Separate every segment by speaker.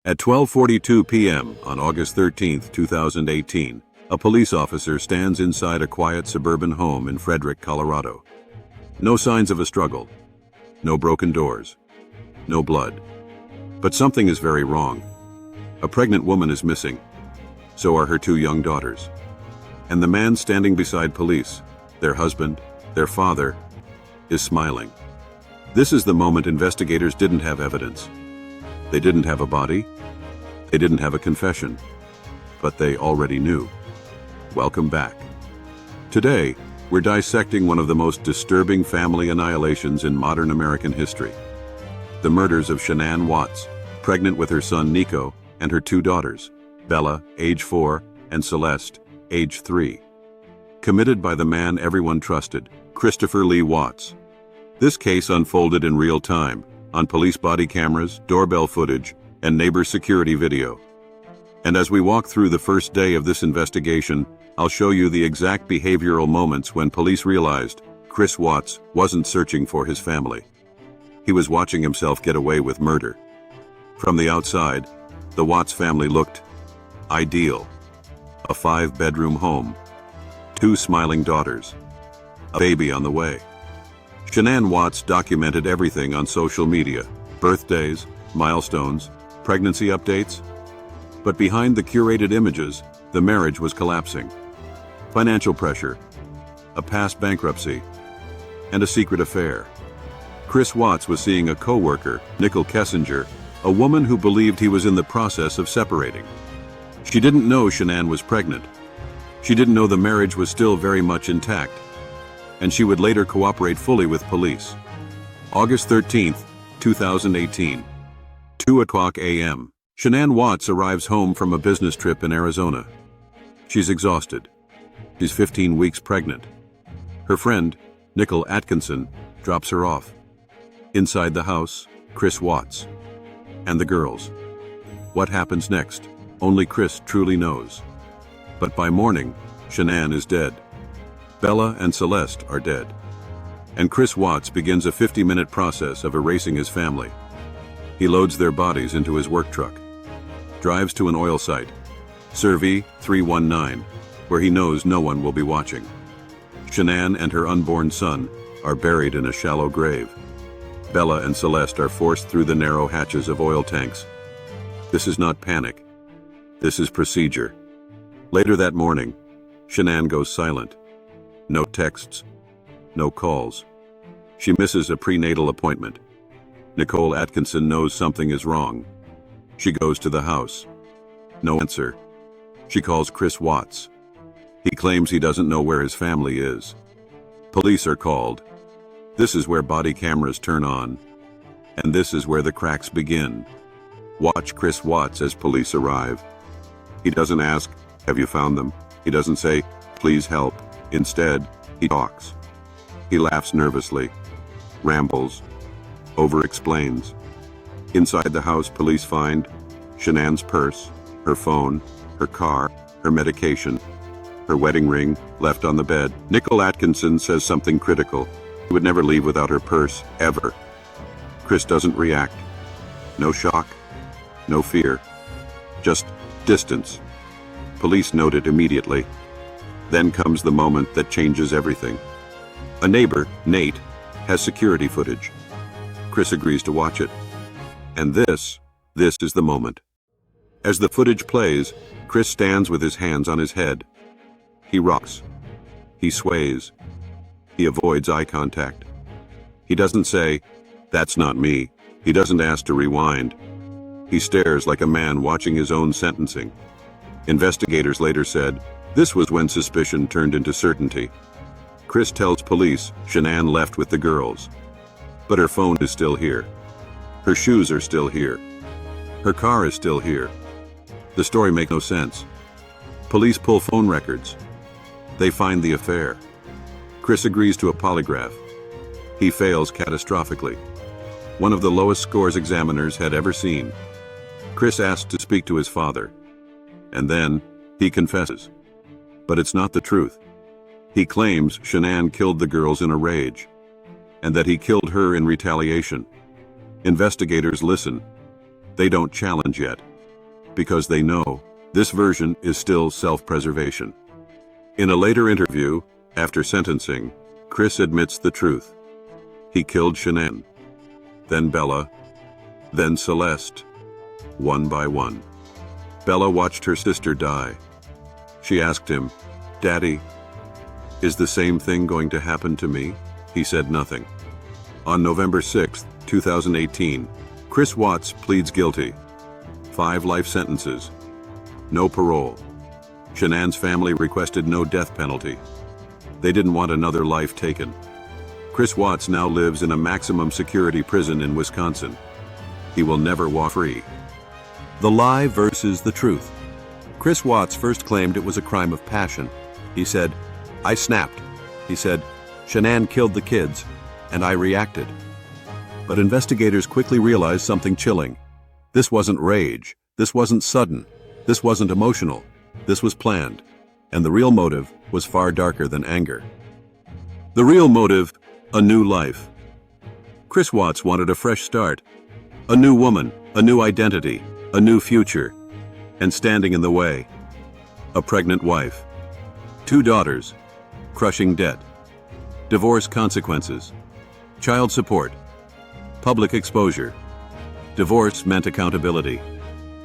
Speaker 1: At 12:42 p.m. on August 13, 2018, a police officer stands inside a quiet suburban home in Frederick, Colorado. No signs of a struggle. No broken doors. No blood. But something is very wrong. A pregnant woman is missing. So are her 2 young daughters. And the man standing beside police, their husband, their father, is smiling. This is the moment investigators didn't have evidence. They didn't have a body. They didn't have a confession. But they already knew. Welcome back. Today, we're dissecting one of the most disturbing family annihilations in modern American history. The murders of Shanann Watts, pregnant with her son Nico, and her 2 daughters, Bella, age 4, and Celeste, age 3. Committed by the man everyone trusted, Christopher Lee Watts. This case unfolded in real time, on police body cameras, doorbell footage, and neighbor security video. And as we walk through the first day of this investigation, I'll show you the exact behavioral moments when police realized Chris Watts wasn't searching for his family. He was watching himself get away with murder. From the outside, the Watts family looked ideal. A 5-bedroom home, 2 smiling daughters, a baby on the way. Shanann Watts documented everything on social media: birthdays, milestones, pregnancy updates. But behind the curated images, the marriage was collapsing. Financial pressure, a past bankruptcy, and a secret affair. Chris Watts was seeing a co-worker, Nicole Kessinger, a woman who believed he was in the process of separating. She didn't know Shanann was pregnant. She didn't know the marriage was still very much intact, and she would later cooperate fully with police. August 13, 2018, 2:00 a.m. Shanann Watts arrives home from a business trip in Arizona. She's exhausted. She's 15 weeks pregnant. Her friend, Nicole Atkinson, drops her off. Inside the house, Chris Watts. And the girls. What happens next? Only Chris truly knows. But by morning, Shanann is dead. Bella and Celeste are dead. And Chris Watts begins a 50-minute process of erasing his family. He loads their bodies into his work truck, drives to an oil site, Survey 319, where he knows no one will be watching. Shanann and her unborn son are buried in a shallow grave. Bella and Celeste are forced through the narrow hatches of oil tanks. This is not panic. This is procedure. Later that morning, Shanann goes silent. No texts, no calls. She misses a prenatal appointment. Nicole Atkinson knows something is wrong. She goes to the house. No answer. She calls Chris Watts. He claims he doesn't know where his family is. Police are called. This is where body cameras turn on. And this is where the cracks begin. Watch Chris Watts as police arrive. He doesn't ask, "Have you found them?" He doesn't say, "Please help." Instead, he talks. He laughs nervously, rambles, over-explains. Inside the house, police find Shanann's purse, her phone, her car, her medication, her wedding ring left on the bed. Nicole Atkinson says something critical. He would never leave without her purse, ever. Chris doesn't react. No shock, no fear, just distance. Police note it immediately. Then comes the moment that changes everything. A neighbor, Nate, has security footage. Chris agrees to watch it. And this is the moment. As the footage plays, Chris stands with his hands on his head. He rocks. He sways. He avoids eye contact. He doesn't say, "That's not me." He doesn't ask to rewind. He stares like a man watching his own sentencing. Investigators later said, this was when suspicion turned into certainty. Chris tells police Shanann left with the girls. But her phone is still here. Her shoes are still here. Her car is still here. The story makes no sense. Police pull phone records. They find the affair. Chris agrees to a polygraph. He fails catastrophically. One of the lowest scores examiners had ever seen. Chris asks to speak to his father. And then, he confesses. But it's not the truth. He claims Shanann killed the girls in a rage, and that he killed her in retaliation. Investigators listen. They don't challenge yet. because they know this version is still self-preservation. In a later interview, after sentencing, Chris admits the truth. He killed Shanann, then Bella, then Celeste, one by one. Bella watched her sister die. She asked him, "Daddy, is the same thing going to happen to me?" He said nothing. On November 6, 2018, Chris Watts pleads guilty. 5 life sentences. No parole. Shanann's family requested no death penalty. They didn't want another life taken. Chris Watts now lives in a maximum security prison in Wisconsin. He will never walk free. The lie versus the truth. Chris Watts first claimed it was a crime of passion. He said, "I snapped." He said, "Shanann killed the kids, and I reacted." But investigators quickly realized something chilling. This wasn't rage. This wasn't sudden. This wasn't emotional. This was planned. And the real motive was far darker than anger. The real motive, a new life. Chris Watts wanted a fresh start. A new woman, a new identity, a new future. And standing in the way, a pregnant wife, 2 daughters, crushing debt, divorce consequences, child support, public exposure. Divorce meant accountability.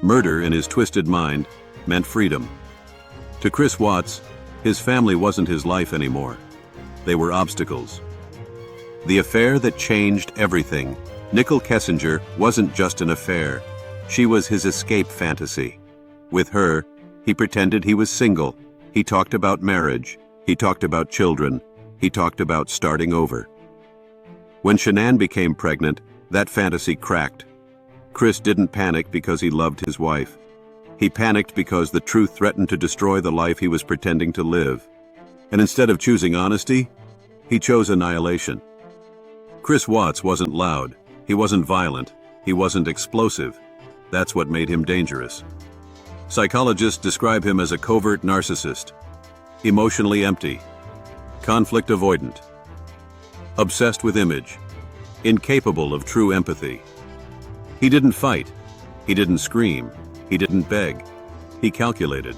Speaker 1: Murder in his twisted mind meant freedom. To Chris Watts, his family wasn't his life anymore. They were obstacles. The affair that changed everything. Nicole Kessinger wasn't just an affair. She was his escape fantasy. With her, he pretended he was single. He talked about marriage. He talked about children. He talked about starting over. When Shanann became pregnant, that fantasy cracked. Chris didn't panic because he loved his wife. He panicked because the truth threatened to destroy the life he was pretending to live. And instead of choosing honesty, he chose annihilation. Chris Watts wasn't loud. He wasn't violent. He wasn't explosive. That's what made him dangerous. Psychologists describe him as a covert narcissist, emotionally empty, conflict avoidant, obsessed with image, incapable of true empathy. He didn't fight. He didn't scream. He didn't beg. He calculated.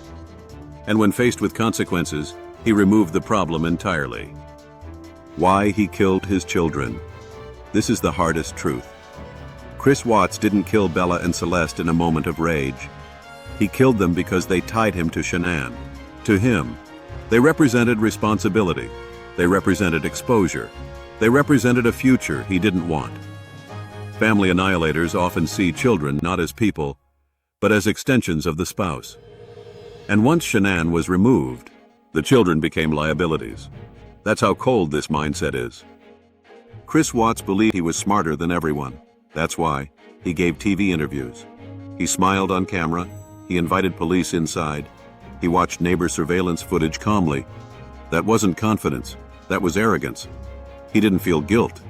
Speaker 1: And when faced with consequences, he removed the problem entirely. Why he killed his children. This is the hardest truth. Chris Watts didn't kill Bella and Celeste in a moment of rage. He killed them because they tied him to Shanann. To him, they represented responsibility. They represented exposure. They represented a future he didn't want. Family annihilators often see children not as people, but as extensions of the spouse. And once Shanann was removed, the children became liabilities. That's how cold this mindset is. Chris Watts believed he was smarter than everyone. That's why he gave TV interviews. He smiled on camera. He invited police inside. He watched neighbor surveillance footage calmly. That wasn't confidence. That was arrogance. He didn't feel guilt.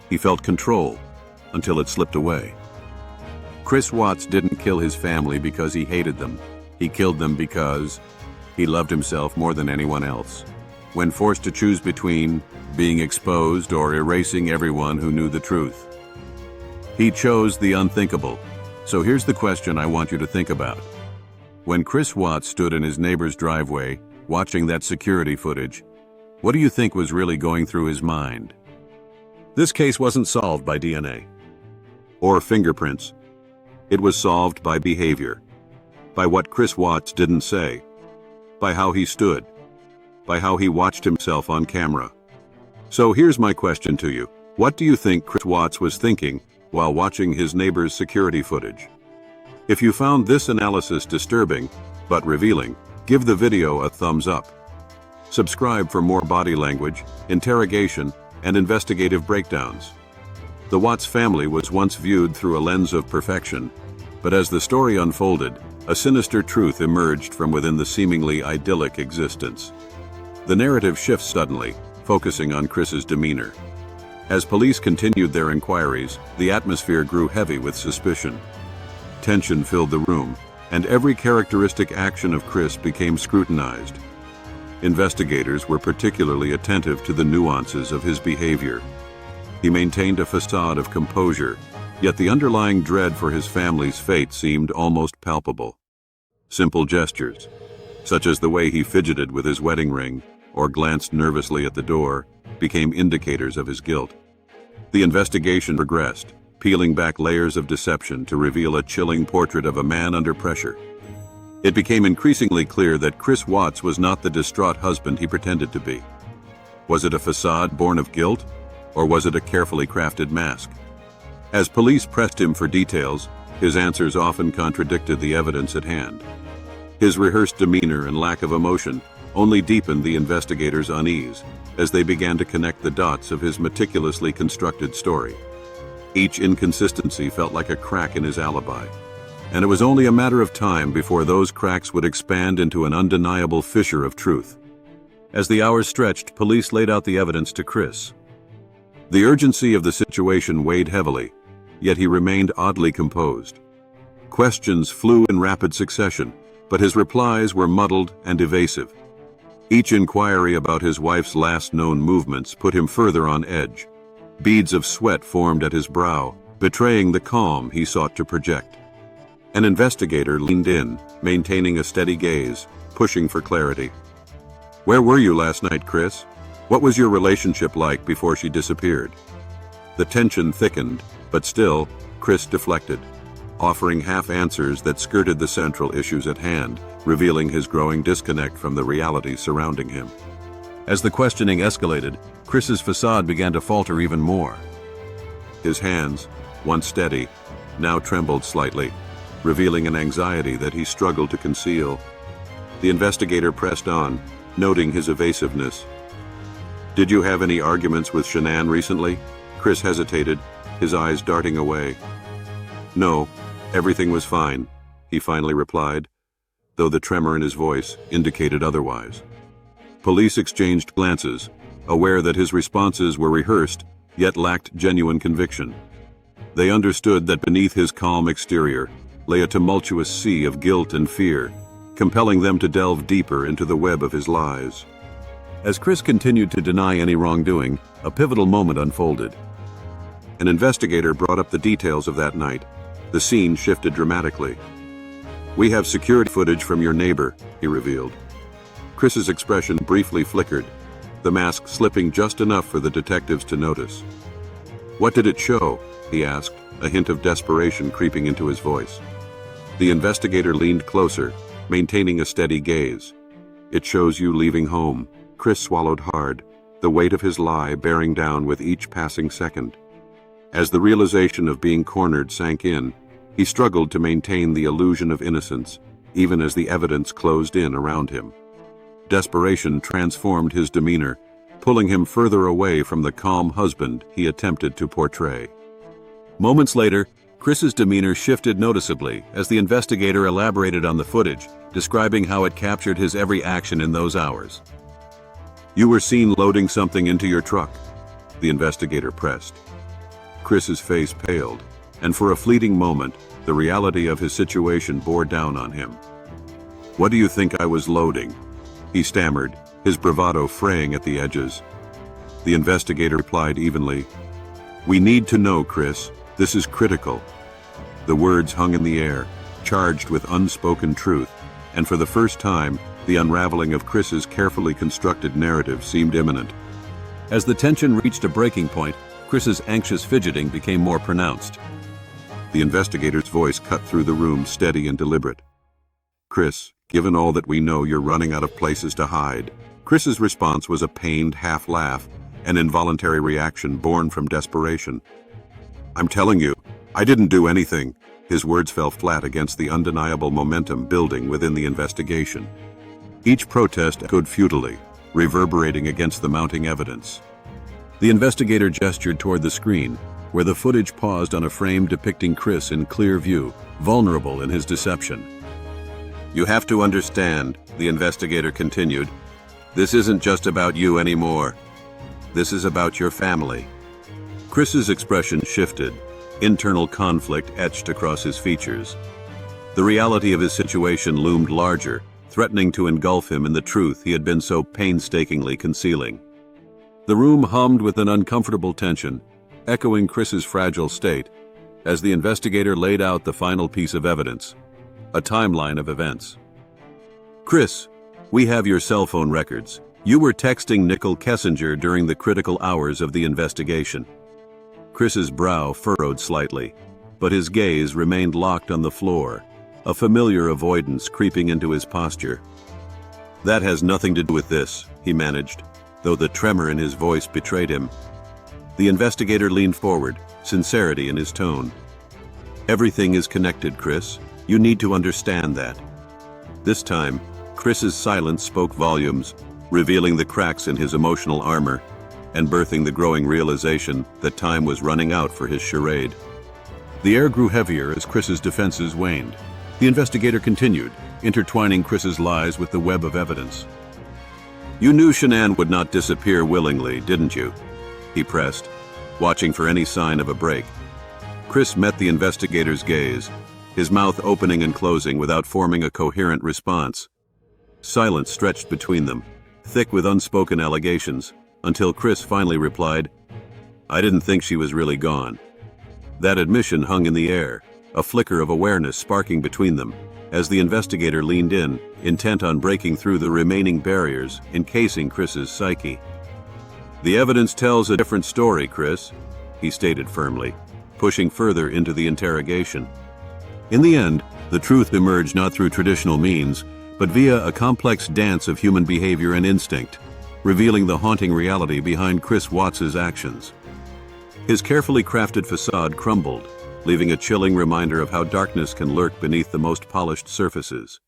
Speaker 1: He felt control, until it slipped away. Chris Watts didn't kill his family because he hated them. He killed them because he loved himself more than anyone else. When forced to choose between being exposed or erasing everyone who knew the truth, he chose the unthinkable. So here's the question I want you to think about. When Chris Watts stood in his neighbor's driveway, watching that security footage, what do you think was really going through his mind? This case wasn't solved by DNA or fingerprints. It was solved by behavior, by what Chris Watts didn't say, by how he stood, by how he watched himself on camera. So here's my question to you. What do you think Chris Watts was thinking while watching his neighbor's security footage? If you found this analysis disturbing but revealing, give the video a thumbs up. Subscribe for more body language, interrogation, and investigative breakdowns. The Watts family was once viewed through a lens of perfection, but as the story unfolded, a sinister truth emerged from within the seemingly idyllic existence. The narrative shifts suddenly, focusing on Chris's demeanor. As police continued their inquiries, the atmosphere grew heavy with suspicion. Tension filled the room, and every characteristic action of Chris became scrutinized. Investigators were particularly attentive to the nuances of his behavior. He maintained a facade of composure, yet the underlying dread for his family's fate seemed almost palpable. Simple gestures, such as the way he fidgeted with his wedding ring or glanced nervously at the door, became indicators of his guilt. The investigation progressed, peeling back layers of deception to reveal a chilling portrait of a man under pressure. It became increasingly clear that Chris Watts was not the distraught husband he pretended to be. Was it a facade born of guilt, or was it a carefully crafted mask? As police pressed him for details, his answers often contradicted the evidence at hand. His rehearsed demeanor and lack of emotion only deepened the investigators' unease as they began to connect the dots of his meticulously constructed story. Each inconsistency felt like a crack in his alibi, and it was only a matter of time before those cracks would expand into an undeniable fissure of truth. As the hours stretched, police laid out the evidence to Chris. The urgency of the situation weighed heavily, yet he remained oddly composed. Questions flew in rapid succession, but his replies were muddled and evasive. Each inquiry about his wife's last known movements put him further on edge. Beads of sweat formed at his brow, betraying the calm he sought to project. An investigator leaned in, maintaining a steady gaze, pushing for clarity. "Where were you last night, Chris? What was your relationship like before she disappeared?" The tension thickened, but still, Chris deflected, offering half answers that skirted the central issues at hand, revealing his growing disconnect from the realities surrounding him. As the questioning escalated, Chris's facade began to falter even more. His hands, once steady, now trembled slightly, revealing an anxiety that he struggled to conceal. The investigator pressed on, noting his evasiveness. "Did you have any arguments with Shanann recently?" Chris hesitated, his eyes darting away. "No, everything was fine," he finally replied, though the tremor in his voice indicated otherwise. Police exchanged glances, aware that his responses were rehearsed, yet lacked genuine conviction. They understood that beneath his calm exterior lay a tumultuous sea of guilt and fear, compelling them to delve deeper into the web of his lies. As Chris continued to deny any wrongdoing, a pivotal moment unfolded. An investigator brought up the details of that night. The scene shifted dramatically. "We have security footage from your neighbor," he revealed. Chris's expression briefly flickered, the mask slipping just enough for the detectives to notice. "What did it show?" he asked, a hint of desperation creeping into his voice. The investigator leaned closer, maintaining a steady gaze. "It shows you leaving home." Chris swallowed hard, the weight of his lie bearing down with each passing second. As the realization of being cornered sank in, he struggled to maintain the illusion of innocence, even as the evidence closed in around him. Desperation transformed his demeanor, pulling him further away from the calm husband he attempted to portray. Moments later, Chris's demeanor shifted noticeably as the investigator elaborated on the footage, describing how it captured his every action in those hours. "You were seen loading something into your truck," the investigator pressed. Chris's face paled, and for a fleeting moment, the reality of his situation bore down on him. "What do you think I was loading?" he stammered, his bravado fraying at the edges. The investigator replied evenly, "We need to know, Chris. This is critical." The words hung in the air, charged with unspoken truth, and for the first time, the unraveling of Chris's carefully constructed narrative seemed imminent. As the tension reached a breaking point, Chris's anxious fidgeting became more pronounced. The investigator's voice cut through the room, steady and deliberate. "Chris, given all that we know, you're running out of places to hide." Chris's response was a pained half-laugh, an involuntary reaction born from desperation. "I'm telling you, I didn't do anything." His words fell flat against the undeniable momentum building within the investigation. Each protest echoed futilely, reverberating against the mounting evidence. The investigator gestured toward the screen, where the footage paused on a frame depicting Chris in clear view, vulnerable in his deception. "You have to understand," the investigator continued, "this isn't just about you anymore. This is about your family." Chris's expression shifted, internal conflict etched across his features. The reality of his situation loomed larger, threatening to engulf him in the truth he had been so painstakingly concealing. The room hummed with an uncomfortable tension, echoing Chris's fragile state, as the investigator laid out the final piece of evidence. a timeline of events. Chris, we have your cell phone records. You were texting Nicole Kessinger during the critical hours of the investigation. Chris's brow furrowed slightly, but his gaze remained locked on the floor, a familiar avoidance creeping into his posture. That has nothing to do with this, he managed, though the tremor in his voice betrayed him. The investigator leaned forward, sincerity in his tone. Everything is connected, Chris. You need to understand that. This time, Chris's silence spoke volumes, revealing the cracks in his emotional armor and birthing the growing realization that time was running out for his charade. The air grew heavier as Chris's defenses waned. The investigator continued, intertwining Chris's lies with the web of evidence. You knew Shanann would not disappear willingly, didn't you? He pressed, watching for any sign of a break. Chris met the investigator's gaze, his mouth opening and closing without forming a coherent response. Silence stretched between them, thick with unspoken allegations, until Chris finally replied, I didn't think she was really gone. That admission hung in the air, a flicker of awareness sparking between them, as the investigator leaned in, intent on breaking through the remaining barriers encasing Chris's psyche. The evidence tells a different story, Chris, he stated firmly, pushing further into the interrogation. In the end, the truth emerged not through traditional means, but via a complex dance of human behavior and instinct, revealing the haunting reality behind Chris Watts's actions. His carefully crafted facade crumbled, leaving a chilling reminder of how darkness can lurk beneath the most polished surfaces.